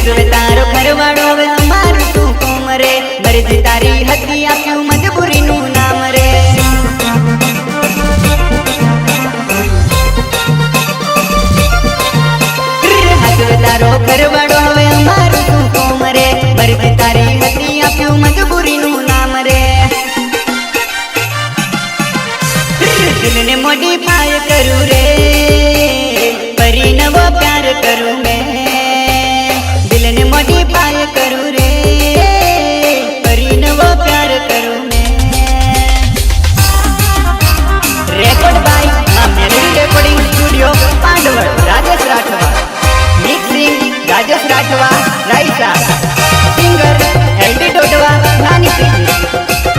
हसवे तारो घरवाड़ो वे अमारू तू कोम रे मर्जी तारी हती आप्यू मजबूरी नु नाम रे हसवे तारो घरवाड़ो वे अमारू तू कोम रे मर्जी तारी हती आप्यू मजबूरी नु नाम रे दिल ने मॉडिफाई करूं रे परी नवो प्यार करूं मैं दिल ने मॉडिफाई करूं रे परी नवो प्यार करूं मैं record by melody recording studio पांडवड़ राजेश राठवा मिक्सिंग राजेश राठवा रायसा सिंगर एलडी डोडवा नानी प्रीति।